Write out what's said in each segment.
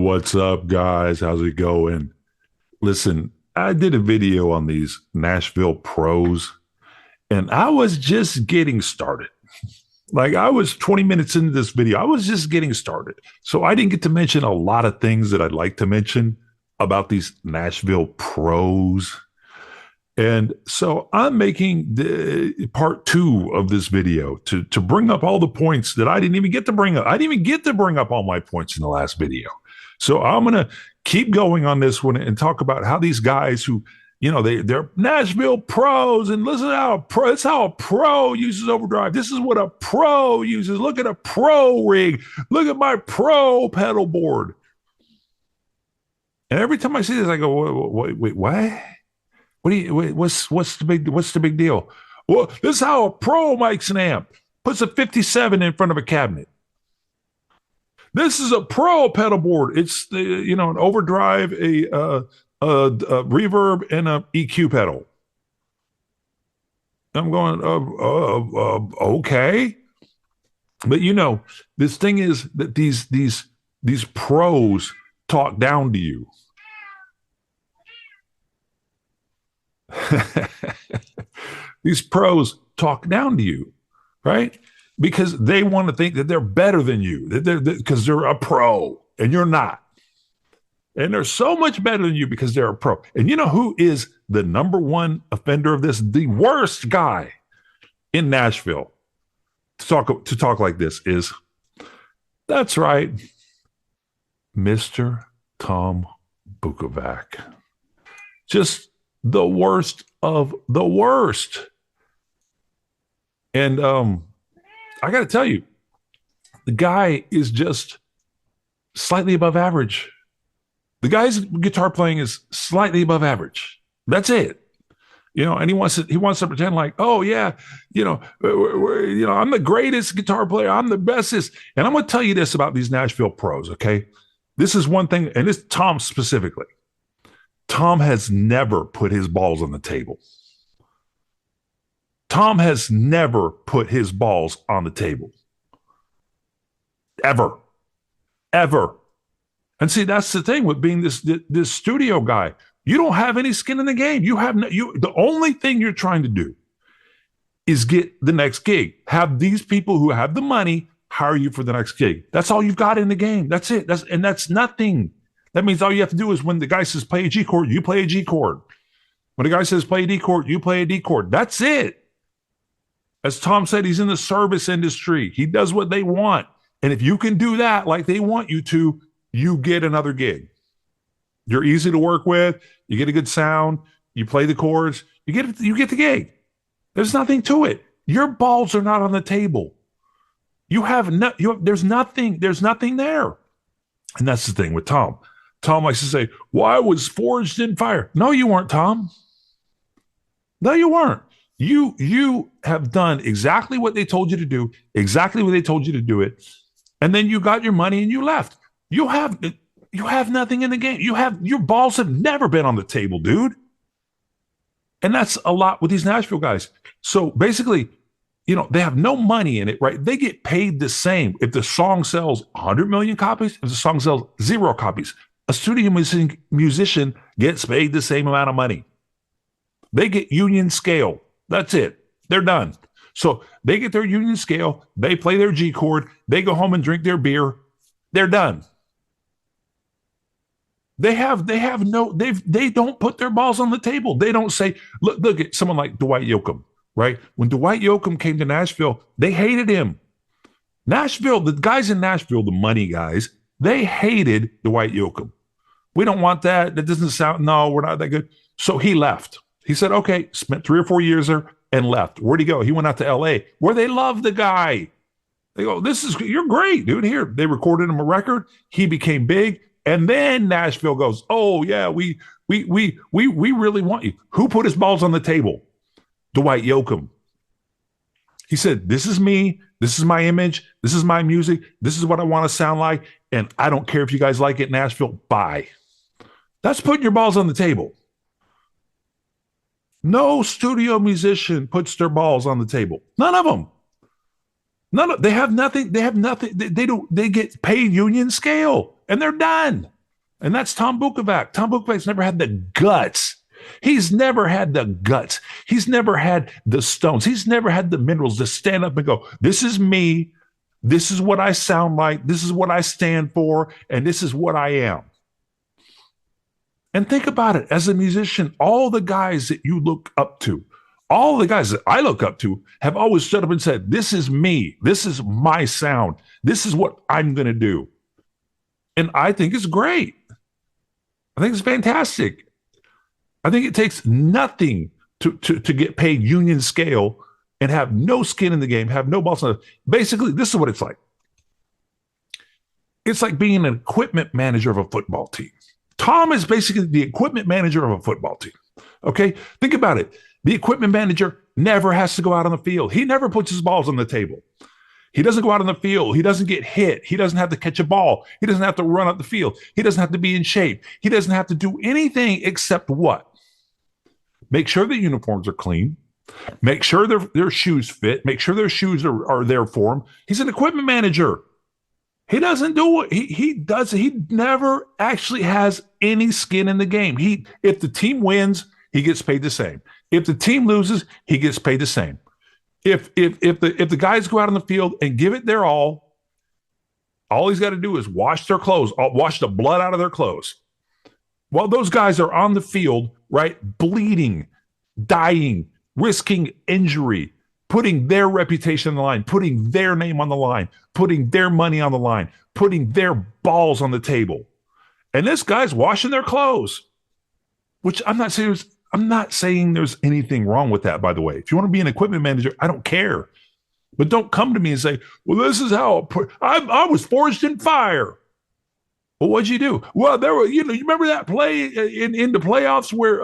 What's up, guys? How's it going? Listen, I did a video on these Nashville pros, and I was just getting started. Like, I was 20 minutes into this video. I was just getting started. So I didn't get to mention a lot of things that I'd like to mention about these Nashville pros. And so I'm making the part 2 of this video to bring up all the points that I didn't even get to bring up. I didn't even get to bring up all my points in the last video. So I'm going to keep going on this one and talk about how these guys who, they're Nashville pros, and listen it's how a pro uses overdrive. This is what a pro uses. Look at a pro rig. Look at my pro pedal board. And every time I see this, I go, wait, what? What's the big deal? Well, this is how a pro makes an amp. Puts a 57 in front of a cabinet. This is a pro pedal board. It's an overdrive, a reverb, and a EQ pedal. I'm going, okay, but this thing is that these pros talk down to you. These pros talk down to you, right? Because they want to think that they're better than you, because they're a pro and you're not. And they're so much better than you because they're a pro. And you know who is the number one offender of this? The worst guy in Nashville to talk like this is, that's right, Mr. Tom Bukovac. Just the worst of the worst. And I got to tell you, the guy is just slightly above average. The guy's guitar playing is slightly above average. That's it. And he wants to pretend like, oh yeah, I'm the greatest guitar player. I'm the bestest. And I'm going to tell you this about these Nashville pros. Okay. This is one thing. And it's Tom specifically. Tom has never put his balls on the table. Tom has never put his balls on the table. Ever. And see, that's the thing with being this studio guy. You don't have any skin in the game. The only thing you're trying to do is get the next gig. Have these people who have the money hire you for the next gig. That's all you've got in the game. That's it. That's nothing. That means all you have to do is when the guy says play a G chord, you play a G chord. When the guy says play a D chord, you play a D chord. That's it. As Tom said, he's in the service industry. He does what they want. And if you can do that like they want you to, you get another gig. You're easy to work with. You get a good sound. You play the chords. You get the gig. There's nothing to it. Your balls are not on the table. There's nothing there. And that's the thing with Tom. Tom likes to say, well, I was forged in fire. No, you weren't, Tom. No, you weren't. You have done exactly what they told you to do, exactly what they told you to do it. And then you got your money and you left. You have nothing in the game. Your balls have never been on the table, dude. And that's a lot with these Nashville guys. So basically, they have no money in it, right? They get paid the same. If the song sells 100 million copies, if the song sells 0 copies, a studio musician gets paid the same amount of money. They get union scale. That's it. They're done. So they get their union scale. They play their G chord. They go home and drink their beer. They're done. They don't put their balls on the table. They don't say, look at someone like Dwight Yoakam, right? When Dwight Yoakam came to Nashville, they hated him. The guys in Nashville, the money guys, they hated Dwight Yoakam. We don't want that. That doesn't sound, no, we're not that good. So he left. He said, okay, spent 3 or 4 years there and left. Where'd he go? He went out to LA where they love the guy. They go, you're great, dude. Here, they recorded him a record. He became big. And then Nashville goes, oh yeah, we really want you. Who put his balls on the table? Dwight Yoakam. He said, this is me. This is my image. This is my music. This is what I want to sound like. And I don't care if you guys like it, Nashville. Bye. That's putting your balls on the table. No studio musician puts their balls on the table. None of them. They have nothing. They have nothing. They get paid union scale and they're done. And that's Tom Bukovac. Tom Bukovac's never had the guts. He's never had the guts. He's never had the stones. He's never had the minerals to stand up and go, this is me. This is what I sound like. This is what I stand for. And this is what I am. And think about it. As a musician, all the guys that you look up to, all the guys that I look up to have always stood up and said, this is me. This is my sound. This is what I'm going to do. And I think it's great. I think it's fantastic. I think it takes nothing to get paid union scale and have no skin in the game, have no balls. Basically, this is what it's like. It's like being an equipment manager of a football team. Tom is basically the equipment manager of a football team. Okay? Think about it. The equipment manager never has to go out on the field. He never puts his balls on the table. He doesn't go out on the field. He doesn't get hit. He doesn't have to catch a ball. He doesn't have to run up the field. He doesn't have to be in shape. He doesn't have to do anything except what? Make sure the uniforms are clean. Make sure their shoes fit. Make sure their shoes are there for him. He's an equipment manager. He doesn't do it. He never actually has any skin in the game. If the team wins, he gets paid the same. If the team loses, he gets paid the same. If the guys go out on the field and give it their all he's got to do is wash their clothes, wash the blood out of their clothes. While those guys are on the field, right, bleeding, dying, risking injury, putting their reputation on the line, putting their name on the line, putting their money on the line, putting their balls on the table. And this guy's washing their clothes, which I'm not saying there's anything wrong with that, by the way. If you want to be an equipment manager, I don't care. But don't come to me and say, well, this is how I was forged in fire. Well, what'd you do? Well, you remember that play in the playoffs where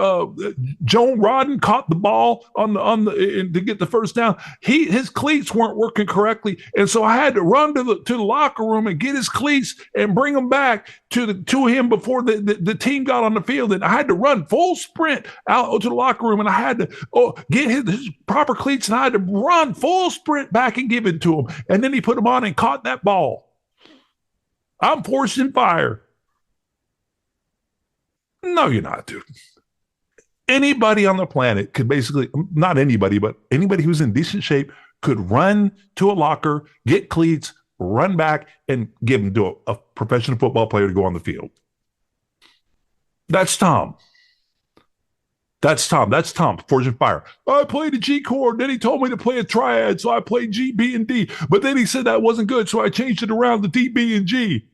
Joan Rodden caught the ball to get the first down. His cleats weren't working correctly, and so I had to run to the locker room and get his cleats and bring them back to him before the team got on the field. And I had to run full sprint out to the locker room, and I had to get his proper cleats, and I had to run full sprint back and give it to him. And then he put them on and caught that ball. I'm forged in fire. No, you're not, dude. Anybody on the planet could basically, not anybody, but anybody who's in decent shape could run to a locker, get cleats, run back, and give them to a professional football player to go on the field. That's Tom. That's Tom, Forged in Fire. I played a G chord, then he told me to play a triad, so I played G, B, and D. But then he said that wasn't good, so I changed it around to D, B, and G.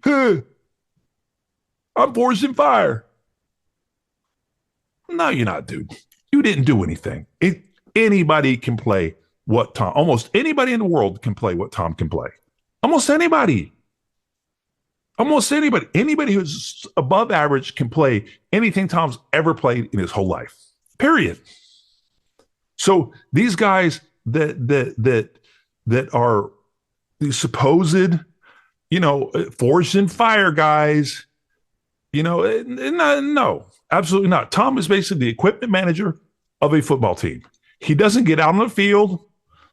I'm Forged in Fire. No, you're not, dude. You didn't do anything. Anybody can play what Tom, almost anybody in the world can play what Tom can play. Almost anybody. Anybody who's above average can play anything Tom's ever played in his whole life. Period. So these guys that are these supposed, forged in fire guys, no, absolutely not. Tom is basically the equipment manager of a football team. He doesn't get out on the field.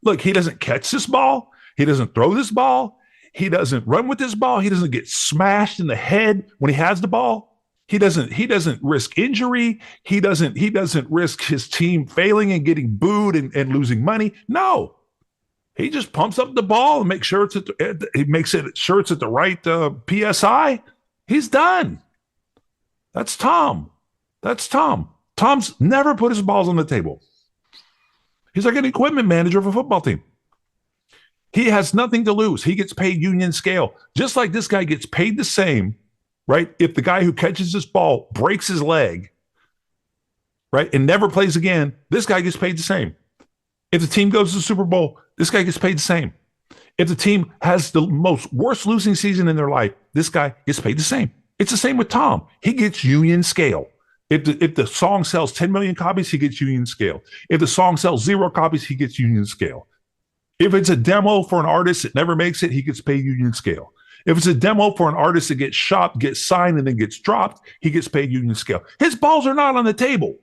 Look, he doesn't catch this ball. He doesn't throw this ball. He doesn't run with this ball. He doesn't get smashed in the head when he has the ball. He doesn't risk injury. He doesn't risk his team failing and getting booed and losing money. No, he just pumps up the ball and makes sure it's at the right PSI. He's done. That's Tom. Tom's never put his balls on the table. He's like an equipment manager of a football team. He has nothing to lose. He gets paid union scale, just like this guy gets paid the same. Right? If the guy who catches this ball breaks his leg, right, and never plays again, this guy gets paid the same. If the team goes to the Super Bowl, this guy gets paid the same. If the team has the worst losing season in their life, this guy gets paid the same. It's the same with Tom. He gets union scale. If the song sells 10 million copies, he gets union scale. If the song sells 0 copies, he gets union scale. If it's a demo for an artist that never makes it, he gets paid union scale. If it's a demo for an artist that gets shopped, gets signed, and then gets dropped, he gets paid union scale. His balls are not on the table.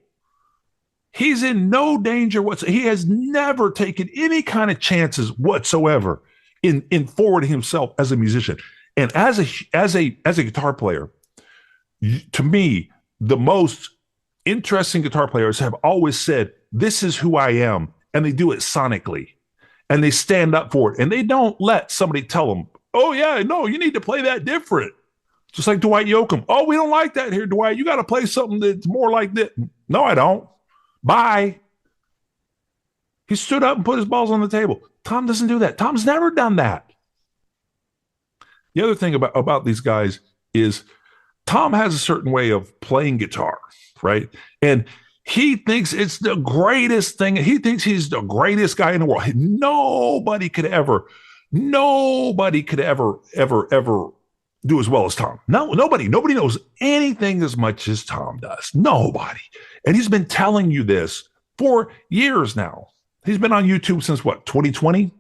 He's in no danger whatsoever. He has never taken any kind of chances whatsoever in forwarding himself as a musician. And as a guitar player, To me, the most interesting guitar players have always said, this is who I am. And they do it sonically. And they stand up for it. And they don't let somebody tell them, oh, yeah, no, you need to play that different. Just like Dwight Yoakam. Oh, we don't like that here, Dwight. You got to play something that's more like this. No, I don't. Bye. He stood up and put his balls on the table. Tom doesn't do that. Tom's never done that. The other thing about these guys is Tom has a certain way of playing guitar, right? And he thinks it's the greatest thing. He thinks he's the greatest guy in the world. Nobody could ever do as well as Tom. No, nobody knows anything as much as Tom does. Nobody. And he's been telling you this for years now. He's been on YouTube since what, 2020?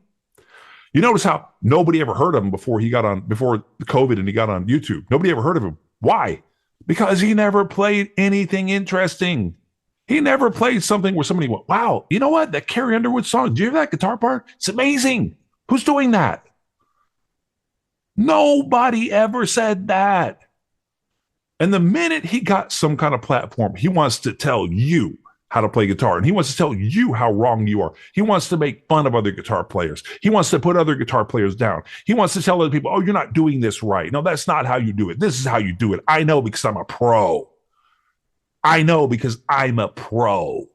You notice how nobody ever heard of him before COVID and he got on YouTube. Nobody ever heard of him. Why? Because he never played anything interesting. He never played something where somebody went, wow, you know what? That Carrie Underwood song, do you hear that guitar part? It's amazing. Who's doing that? Nobody ever said that. And the minute he got some kind of platform, he wants to tell you how to play guitar. And he wants to tell you how wrong you are. He wants to make fun of other guitar players. He wants to put other guitar players down. He wants to tell other people, oh, you're not doing this right. No, that's not how you do it. This is how you do it. I know because I'm a pro. I know because I'm a pro.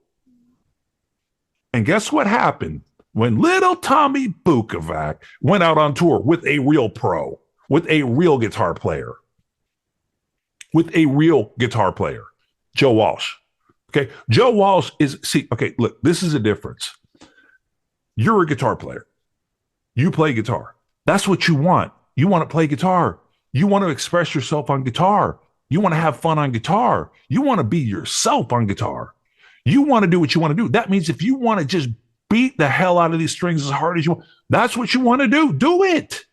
And guess what happened when little Tommy Bukovac went out on tour with a real pro, with a real guitar player, Joe Walsh. Okay, Joe Walsh look, this is a difference. You're a guitar player. You play guitar. That's what you want. You want to play guitar. You want to express yourself on guitar. You want to have fun on guitar. You want to be yourself on guitar. You want to do what you want to do. That means if you want to just beat the hell out of these strings as hard as you want, that's what you want to do. Do it.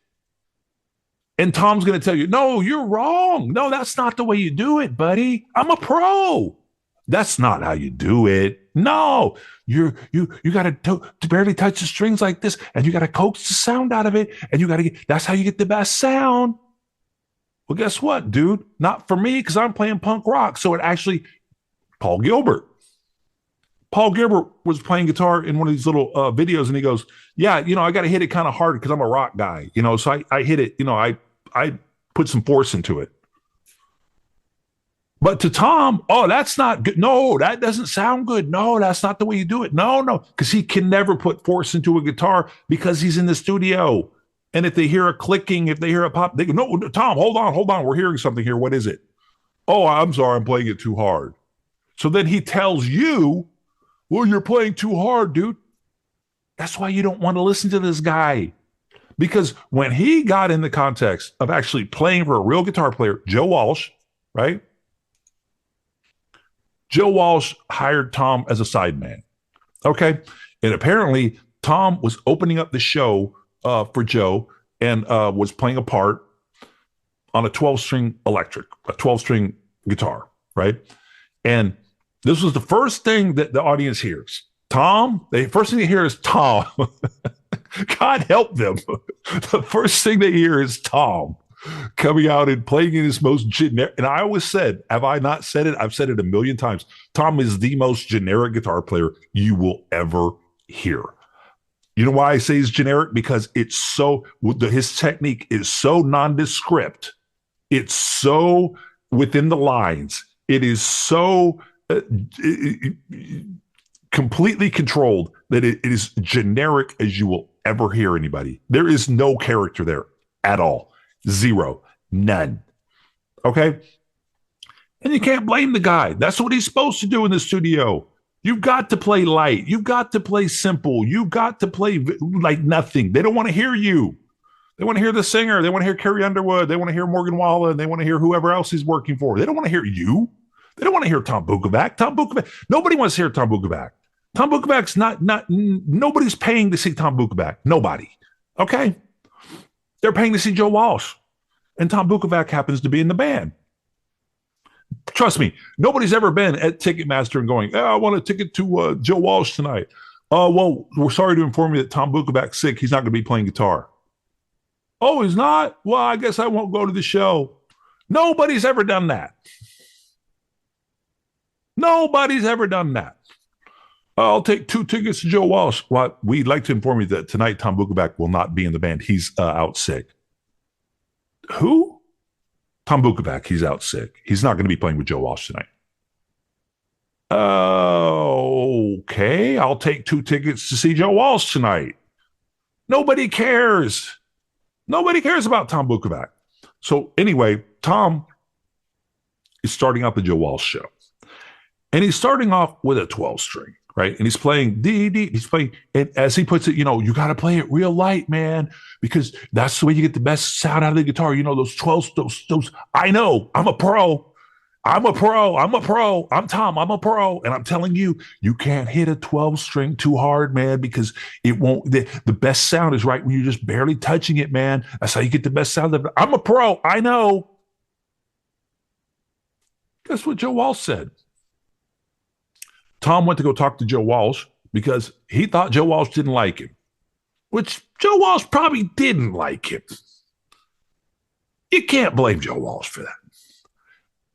And Tom's going to tell you, no, you're wrong. No, that's not the way you do it, buddy. I'm a pro. That's not how you do it. No, you got to barely touch the strings like this, and you got to coax the sound out of it, and that's how you get the best sound. Well, guess what, dude? Not for me, because I'm playing punk rock. So it actually, Paul Gilbert was playing guitar in one of these little videos, and he goes, yeah, I got to hit it kind of hard because I'm a rock guy, so I hit it, I put some force into it. But to Tom, oh, that's not good. No, that doesn't sound good. No, that's not the way you do it. No, because he can never put force into a guitar because he's in the studio. And if they hear a clicking, if they hear a pop, they go, no, Tom, hold on. We're hearing something here. What is it? Oh, I'm sorry. I'm playing it too hard. So then he tells you, well, you're playing too hard, dude. That's why you don't want to listen to this guy. Because when he got in the context of actually playing for a real guitar player, Joe Walsh, right? Joe Walsh hired Tom as a sideman. Okay. And apparently Tom was opening up the show for Joe and was playing a part on a 12-string electric, a 12-string guitar, right? And this was the first thing that the audience hears. Tom, the first thing they hear is Tom. God help them. The first thing they hear is Tom coming out and playing in his most generic. And I always said, have I not said it? I've said it a million times. Tom is the most generic guitar player you will ever hear. You know why I say he's generic? Because his technique is so nondescript. It's so within the lines. It is so completely controlled that it is generic as you will ever hear anybody. There is no character there at all. Zero. None. Okay? And you can't blame the guy. That's what he's supposed to do in the studio. You've got to play light. You've got to play simple. You've got to play like nothing. They don't want to hear you. They want to hear the singer. They want to hear Carrie Underwood. They want to hear Morgan Wallen. They want to hear whoever else he's working for. They don't want to hear you. They don't want to hear Tom Bukovac. Nobody wants to hear Tom Bukovac. Tom Bukovac's not, nobody's paying to see Tom Bukovac. Nobody. Okay? They're paying to see Joe Walsh. And Tom Bukovac happens to be in the band. Trust me, nobody's ever been at Ticketmaster and going, I want a ticket to Joe Walsh tonight. Well, we're sorry to inform you that Tom Bukovac's sick. He's not going to be playing guitar. Oh, he's not? Well, I guess I won't go to the show. Nobody's ever done that. Nobody's ever done that. I'll take 2 tickets to Joe Walsh. Well, we'd like to inform you that tonight Tom Bukovac will not be in the band. He's out sick. Who? Tom Bukovac. He's out sick. He's not going to be playing with Joe Walsh tonight. Okay. I'll take 2 tickets to see Joe Walsh tonight. Nobody cares. Nobody cares about Tom Bukovac. So anyway, Tom is starting out the Joe Walsh show. And he's starting off with a 12 string, right? And he's playing D. He's playing, and as he puts it, you got to play it real light, man, because that's the way you get the best sound out of the guitar. Those 12, those. I know. I'm a pro. I'm Tom. I'm a pro. And I'm telling you, you can't hit a 12 string too hard, man, because it won't. The best sound is right when you're just barely touching it, man. That's how you get the best sound of it. I'm a pro. I know. Guess what Joe Walsh said? Tom went to go talk to Joe Walsh because he thought Joe Walsh didn't like him, which Joe Walsh probably didn't like him. You can't blame Joe Walsh for that.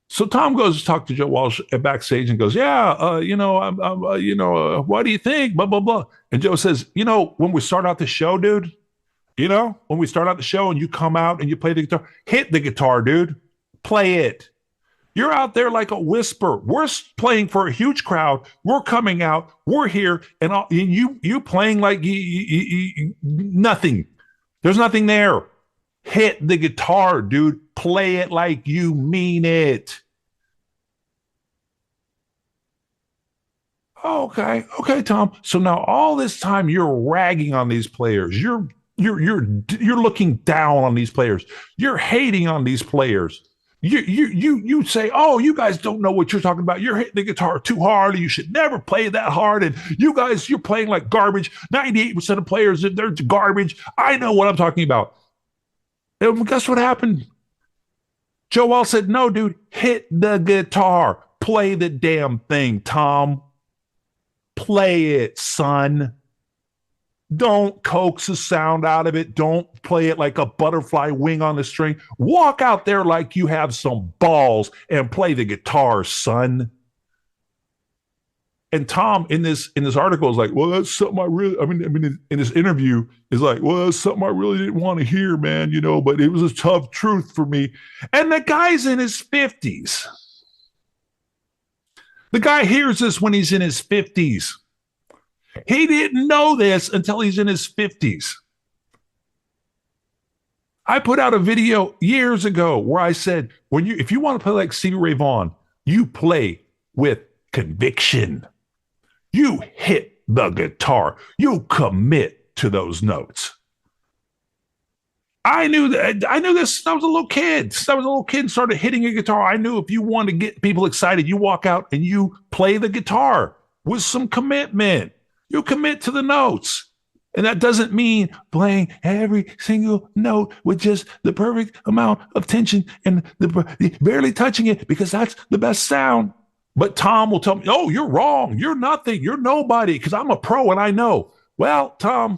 So Tom goes to talk to Joe Walsh at backstage and goes, what do you think? Blah, blah, blah. And Joe says, when we start out the show, dude, when we start out the show and you come out and you play the guitar, hit the guitar, dude, play it. You're out there like a whisper. We're playing for a huge crowd. We're coming out. We're here. And you playing like nothing. There's nothing there. Hit the guitar, dude. Play it like you mean it. Okay, Tom. So now all this time you're ragging on these players. You're looking down on these players. You're hating on these players. You say, oh, you guys don't know what you're talking about. You're hitting the guitar too hard. You should never play that hard. And you're playing like garbage. 98% of players, they're garbage. I know what I'm talking about. And guess what happened? Joe Walsh said, no, dude, hit the guitar. Play the damn thing, Tom. Play it, son. Don't coax the sound out of it. Don't play it like a butterfly wing on the string. Walk out there like you have some balls and play the guitar, son. And Tom in this article is like, well, that's something in this interview is like, well, that's something I really didn't want to hear, man, but it was a tough truth for me. And the guy's in his 50s. The guy hears this when he's in his 50s. He didn't know this until he's in his 50s. I put out a video years ago where I said, if you want to play like Stevie Ray Vaughan, you play with conviction. You hit the guitar. You commit to those notes. I knew this. I was a little kid. I was a little kid and started hitting a guitar. I knew if you want to get people excited, you walk out and you play the guitar with some commitment. You commit to the notes. And that doesn't mean playing every single note with just the perfect amount of tension and barely touching it because that's the best sound. But Tom will tell me, oh, you're wrong. You're nothing. You're nobody because I'm a pro and I know. Well, Tom,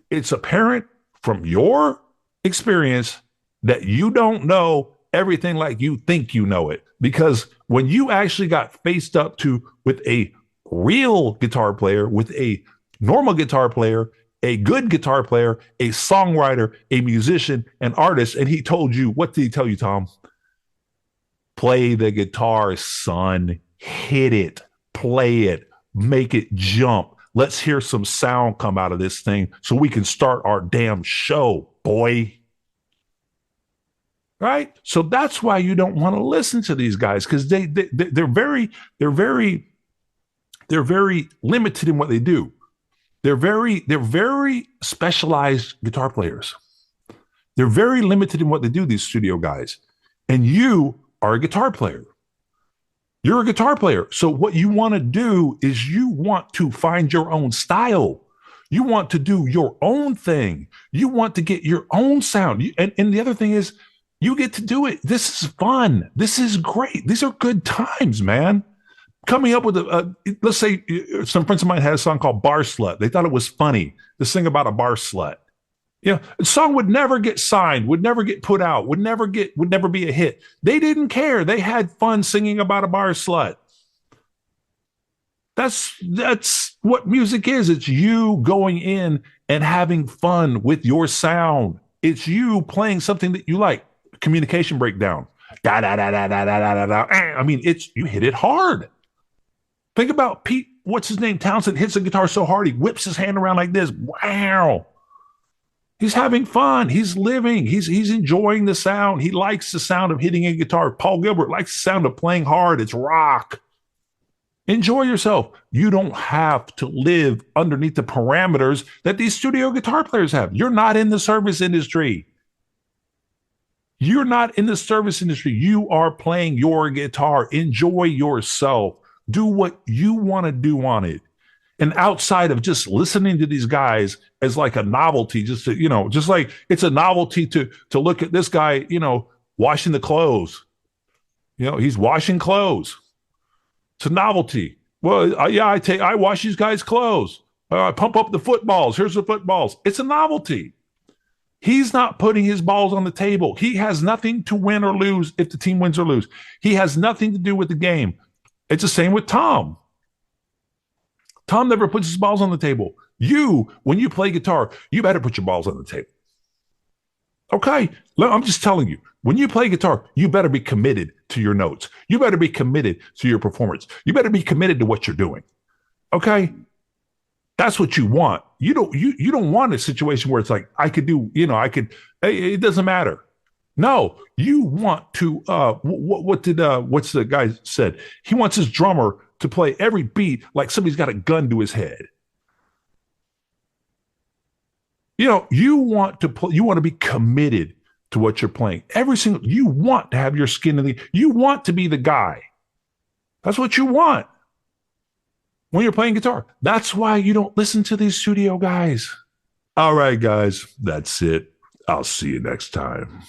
it's apparent from your experience that you don't know everything like you think you know it. Because when you actually got faced up to with a real guitar player, with a normal guitar player, a good guitar player, a songwriter, a musician, an artist, and he told you, what did he tell you, Tom? Play the guitar, son. Hit it. Play it. Make it jump. Let's hear some sound come out of this thing so we can start our damn show, boy. Right? So that's why you don't want to listen to these guys because they're very limited in what they do. They're very specialized guitar players. They're very limited in what they do, these studio guys. And you are a guitar player. You're a guitar player. So what you want to do is you want to find your own style. You want to do your own thing. You want to get your own sound. And the other thing is you get to do it. This is fun. This is great. These are good times, man. Coming up with let's say some friends of mine had a song called Bar Slut. They thought it was funny to sing about a bar slut. You know, the song would never get signed, would never get put out, would never be a hit. They didn't care. They had fun singing about a bar slut. That's what music is. It's you going in and having fun with your sound. It's you playing something that you like. Communication breakdown. Da da da da da da da da. I mean, it's you hit it hard. Think about Pete. What's his name? Townsend hits the guitar so hard he whips his hand around like this. Wow. He's having fun. He's living. He's enjoying the sound. He likes the sound of hitting a guitar. Paul Gilbert likes the sound of playing hard. It's rock. Enjoy yourself. You don't have to live underneath the parameters that these studio guitar players have. You're not in the service industry. You're not in the service industry. You are playing your guitar. Enjoy yourself. Do what you want to do on it. And outside of just listening to these guys as like a novelty, just to, just like it's a novelty to look at this guy, washing the clothes. He's washing clothes. It's a novelty. Well, I wash these guys' clothes. I pump up the footballs. Here's the footballs. It's a novelty. He's not putting his balls on the table. He has nothing to win or lose if the team wins or lose. He has nothing to do with the game. It's the same with Tom. Tom never puts his balls on the table. When you play guitar, you better put your balls on the table. Okay? I'm just telling you, when you play guitar, you better be committed to your notes. You better be committed to your performance. You better be committed to what you're doing. Okay? That's what you want. You don't want a situation where it's like, it doesn't matter. No, you want to, what's the guy said? He wants his drummer to play every beat like somebody's got a gun to his head. You want to be committed to what you're playing. You want to have your skin in you want to be the guy. That's what you want when you're playing guitar. That's why you don't listen to these studio guys. All right, guys, that's it. I'll see you next time.